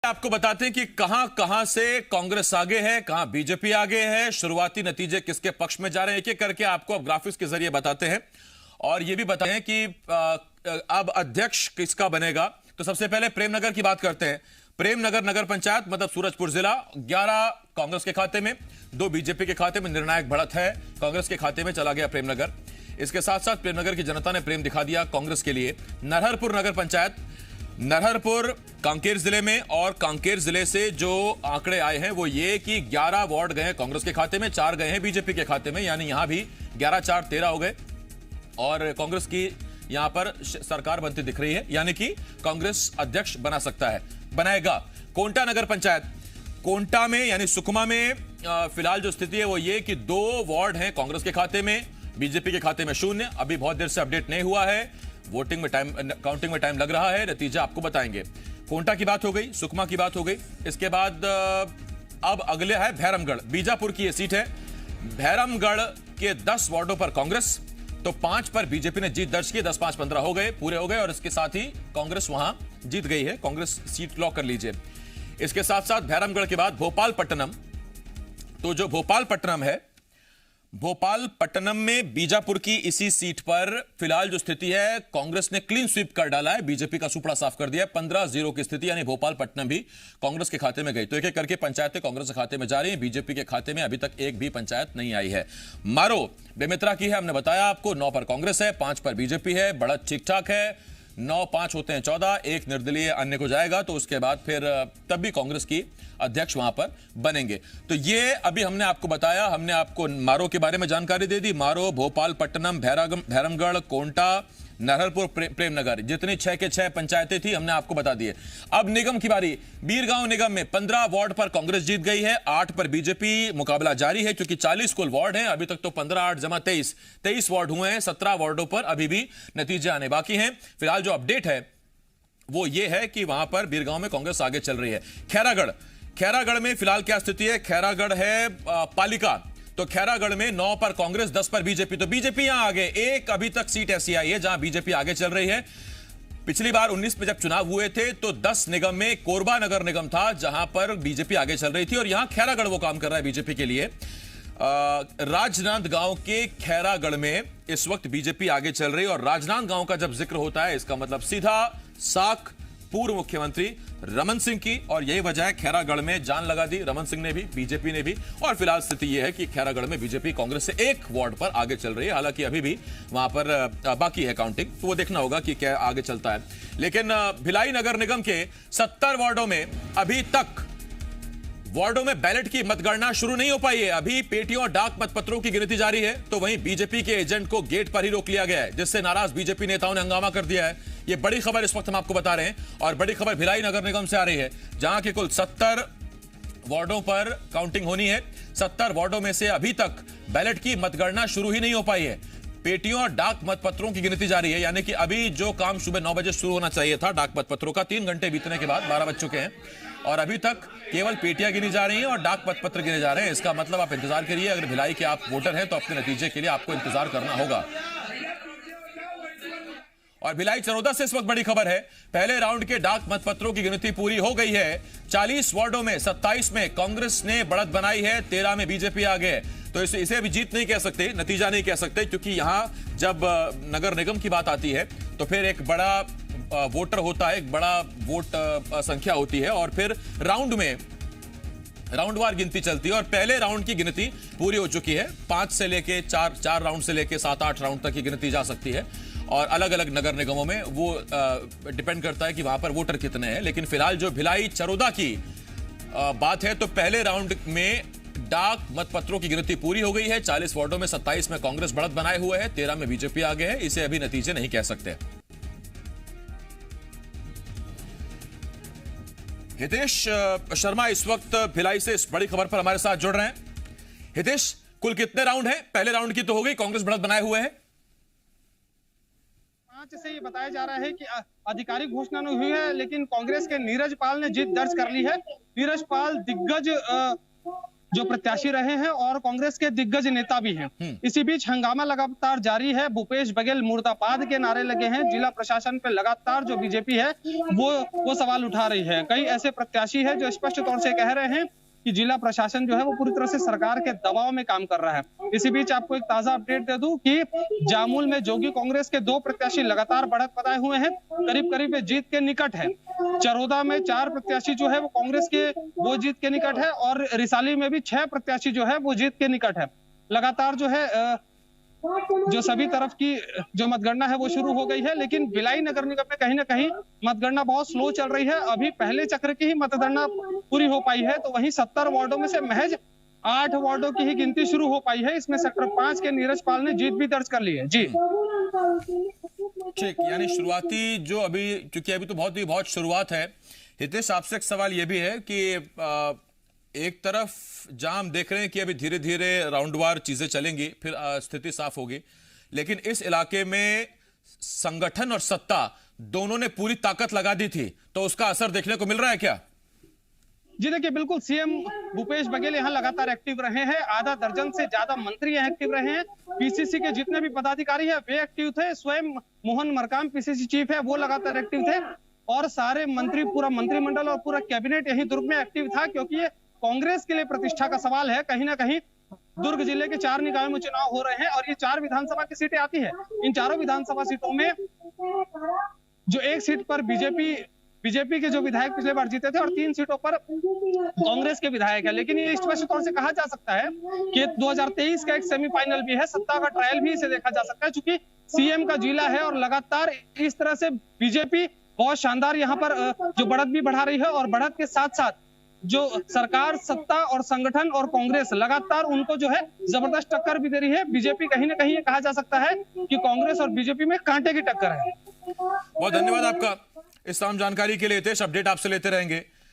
आपको बताते हैं कि कहां कहां से कांग्रेस आगे है, कहां बीजेपी आगे है, शुरुआती नतीजे किसके पक्ष में जा रहे हैं, एक एक करके आपको अब ग्राफिक्स के जरिए बताते हैं और यह भी बताते हैं कि अब अध्यक्ष किसका बनेगा। तो सबसे पहले प्रेमनगर की बात करते हैं। प्रेमनगर नगर पंचायत मतलब सूरजपुर जिला 11 कांग्रेस के खाते में, 2 बीजेपी के खाते में। निर्णायक बढ़त है, कांग्रेस के खाते में चला गया प्रेमनगर। इसके साथ साथ प्रेमनगर की जनता ने प्रेम दिखा दिया कांग्रेस के लिए। नरहरपुर नगर पंचायत, नरहरपुर कांकेर जिले में, और कांकेर जिले से जो आंकड़े आए हैं वो ये कि 11 वार्ड गए कांग्रेस के खाते में, 4 गए हैं बीजेपी के खाते में, यानी यहां भी 11 4 13 हो गए और कांग्रेस की यहां पर सरकार बनती दिख रही है, यानी कि कांग्रेस अध्यक्ष बना सकता है, बनाएगा। कोंटा नगर पंचायत, कोंटा में यानी सुकमा में फिलहाल जो स्थिति है वो ये कि 2 वार्ड हैं कांग्रेस के खाते में, बीजेपी के खाते में 0। अभी बहुत देर से अपडेट नहीं हुआ है, वोटिंग में टाइम, काउंटिंग में टाइम लग रहा है, नतीजा आपको बताएंगे। कोंटा की बात हो गई, सुकमा की बात हो गई। इसके बाद अब अगले है भैरमगढ़, बीजापुर की यह सीट है। भैरमगढ़ के 10 वार्डों पर कांग्रेस, तो 5 पर बीजेपी ने जीत दर्ज की। 10 5 15 हो गए, पूरे हो गए, और इसके साथ ही कांग्रेस वहां जीत गई है। कांग्रेस सीट लॉक कर लीजिए। इसके साथ साथ भैरमगढ़ के बाद भोपालपट्टनम, तो जो भोपालपट्टनम है, भोपालपट्टनम में बीजापुर की इसी सीट पर फिलहाल जो स्थिति है, कांग्रेस ने क्लीन स्वीप कर डाला है, बीजेपी का सुपड़ा साफ कर दिया है। 15-0 की स्थिति, यानी भोपालपट्टनम भी कांग्रेस के खाते में गई। तो एक एक करके पंचायतें कांग्रेस के खाते में जा रही हैं, बीजेपी के खाते में अभी तक एक भी पंचायत नहीं आई है। मारो बेमित्रा की है, हमने बताया आपको, 9 पर कांग्रेस है, 5 पर बीजेपी है, बढ़त ठीक ठाक है। 9 5 होते हैं 14, एक निर्दलीय अन्य को जाएगा, तो उसके बाद फिर तब भी कांग्रेस की अध्यक्ष वहां पर बनेंगे। तो ये अभी हमने आपको बताया, हमने आपको मारो के बारे में जानकारी दे दी। मारो, भोपालपट्टनम, भैरमगढ़, कोंटा, नरहरपुर, प्रेमनगर, जितनी 6 के 6 पंचायतें थी हमने आपको बता दिए। अब निगम की बारी। बीरगांव निगम में 15 वार्ड पर कांग्रेस जीत गई है, 8 पर बीजेपी। मुकाबला जारी है क्योंकि 40 कुल वार्ड हैं, अभी तक तो 15 8 जमा 23 वार्ड हुए हैं। 17 वार्डों पर अभी भी नतीजे आने बाकी हैं। फिलहाल जो अपडेट है वो ये है कि वहां पर बीरगांव में कांग्रेस आगे चल रही है। खैरागढ़ में फिलहाल क्या स्थिति है? खैरागढ़ है पालिका, तो खैरागढ़ में 9 पर कांग्रेस, 10 पर बीजेपी। तो बीजेपी यहां आगे, एक अभी तक सीट ऐसी आई है जहां बीजेपी आगे चल रही है। पिछली बार 19 में जब चुनाव हुए थे तो 10 निगम में कोरबा नगर निगम था जहां पर बीजेपी आगे चल रही थी, और यहां खैरागढ़ वो काम कर रहा है बीजेपी के लिए। राजनांदगांव के खैरागढ़ में इस वक्त बीजेपी आगे चल रही है, और राजनांदगांव का जब जिक्र होता है इसका मतलब सीधा साख पूर्व मुख्यमंत्री रमन सिंह की, और यही वजह है खैरागढ़ में जान लगा दी रमन सिंह ने भी, बीजेपी ने भी। और फिलहाल स्थिति यह है कि खैरागढ़ में बीजेपी कांग्रेस से 1 वार्ड पर आगे चल रही है। हालांकि अभी भी वहां पर बाकी है काउंटिंग, तो वो देखना होगा कि क्या आगे चलता है। लेकिन भिलाई नगर निगम के 70 वार्डों में अभी तक वार्डों में बैलेट की मतगणना शुरू नहीं हो पाई है। अभी पेटियों और डाक मतपत्रों की गिनती जारी है, तो वहीं बीजेपी के एजेंट को गेट पर ही रोक लिया गया है, जिससे नाराज बीजेपी नेताओं ने हंगामा कर दिया है। ये बड़ी खबर इस वक्त हम आपको बता रहे हैं, और बड़ी खबर भिलाई नगर निगम से आ रही है, जहां के कुल 70 वार्डों पर काउंटिंग होनी है। 70 वार्डों में से अभी तक बैलेट की मतगणना शुरू ही नहीं हो पाई है। पेटियों और डाक मतपत्रों की गिनती जारी है, यानी कि अभी जो काम सुबह 9 बजे शुरू होना चाहिए था डाक मतपत्रों का, 3 घंटे बीतने के बाद 12 बज चुके हैं, और अभी तक केवल पेटियां गिनी जा रही हैं और डाक मतपत्र गिने जा रहे हैं। इसका मतलब आप इंतजार करिए, अगर भिलाई के आप वोटर हैं तो अपने नतीजे के लिए आपको इंतजार करना होगा। और भिलाई चरोदा से इस वक्त बड़ी खबर है, पहले राउंड के डाक मतपत्रों की गिनती पूरी हो गई है। 40 वार्डों में 27 में कांग्रेस ने बढ़त बनाई है, 13 में बीजेपी आगे है। तो इसे अभी जीत नहीं कह सकते, नतीजा नहीं कह सकते, क्योंकि यहां जब नगर निगम की बात आती है तो फिर एक बड़ा वोटर होता है, एक बड़ा वोट संख्या होती है, और फिर राउंडवार गिनती चलती है, और पहले राउंड की गिनती पूरी हो चुकी है। 5 से लेके 4 राउंड से लेके 7-8 राउंड तक की गिनती जा सकती है, और अलग अलग नगर निगमों में वो डिपेंड करता है कि वहां पर वोटर कितने हैं। लेकिन फिलहाल जो भिलाई चरोदा की बात है, तो पहले राउंड में डाक मतपत्रों की गिनती पूरी हो गई है। 40 वार्डों में 27 में कांग्रेस बढ़त बनाए हुए है, 13 में बीजेपी आगे है। इसे अभी नतीजे नहीं कह सकते। हितेश शर्मा इस वक्त भिलाई से इस बड़ी खबर पर हमारे साथ जुड़ रहे हैं। हितेश, कुल कितने राउंड हैं? पहले राउंड की तो हो गई, कांग्रेस बढ़त बनाए हुए है। 5 से ये बताया जा रहा है कि आधिकारिक घोषणा नहीं हुई है, लेकिन कांग्रेस के नीरज पाल ने जीत दर्ज कर ली है। नीरज पाल दिग्गज जो प्रत्याशी रहे हैं और कांग्रेस के दिग्गज नेता भी हैं। इसी बीच हंगामा लगातार जारी है। भूपेश बघेल मुर्दाबाद के नारे लगे हैं। जिला प्रशासन पे लगातार जो बीजेपी है वो सवाल उठा रही है। कई ऐसे प्रत्याशी है जो स्पष्ट तौर से कह रहे हैं कि जिला प्रशासन जो है वो पूरी तरह से सरकार के दबाव में काम कर रहा है। इसी बीच आपको एक ताजा अपडेट दे दूं कि जामुल में जोगी कांग्रेस के 2 प्रत्याशी लगातार बढ़त बताए हुए हैं, करीब करीब जीत के निकट है। चरोदा में 4 प्रत्याशी जो है वो कांग्रेस के वो जीत के निकट है और रिसाली में भी 6 प्रत्याशी जो है वो जीत के निकट है। लगातार जो है जो सभी तरफ की जो मतगणना है वो शुरू हो गई है, लेकिन भिलाई नगर निगम में कहीं ना कहीं मतगणना बहुत स्लो चल रही है। अभी पहले चक्र की ही मतगणना पूरी हो पाई है, तो वहीं 70 वार्डों में से महज 8 वार्डों की ही गिनती शुरू हो पाई है। इसमें सेक्टर 5 के नीरज पाल ने जीत भी दर्ज कर ली है। जी ठीक, यानी शुरुआती जो अभी, क्योंकि अभी तो बहुत शुरुआत है। हितेश, आपसे एक सवाल ये भी है कि एक तरफ जहां हम देख रहे हैं कि अभी धीरे धीरे राउंडवार चीजें चलेंगी, फिर स्थिति साफ होगी, लेकिन इस इलाके में संगठन और सत्ता दोनों ने पूरी ताकत लगा दी थी, तो उसका असर देखने को मिल रहा है क्या? जी देखिए, बिल्कुल सीएम भूपेश बघेल यहाँ लगातार एक्टिव रहे हैं। आधा दर्जन से ज्यादा मंत्री यहाँ एक्टिव रहे हैं। पीसीसी के जितने भी पदाधिकारी हैं वे एक्टिव थे। स्वयं मोहन मरकाम पीसीसी चीफ है, वो लगातार एक्टिव थे और सारे मंत्री, पूरा मंत्रिमंडल और पूरा कैबिनेट यही दुर्ग में एक्टिव था, क्योंकि ये कांग्रेस के लिए प्रतिष्ठा का सवाल है। कहीं ना कहीं दुर्ग जिले के 4 निकायों में चुनाव हो रहे हैं और ये 4 विधानसभा की सीटें आती है। इन चारों विधानसभा सीटों में जो एक सीट पर बीजेपी के जो विधायक पिछले बार जीते थे और 3 सीटों पर कांग्रेस के विधायक है। लेकिन ये स्पष्ट तौर से कहा जा सकता है कि 2023 का एक सेमीफाइनल भी है, सत्ता का ट्रायल भी इसे देखा जा सकता है, क्योंकि सीएम का जिला है और लगातार इस तरह से बीजेपी बहुत शानदार यहाँ पर जो बढ़त भी बढ़ा रही है और बढ़त के साथ साथ जो सरकार, सत्ता और संगठन और कांग्रेस लगातार उनको जो है जबरदस्त टक्कर भी दे रही है। बीजेपी कहीं ना कहीं ये कहा जा सकता है कि कांग्रेस और बीजेपी में कांटे की टक्कर है। बहुत धन्यवाद आपका इस तमाम जानकारी के लिए हितेश। अपडेट आपसे लेते रहेंगे।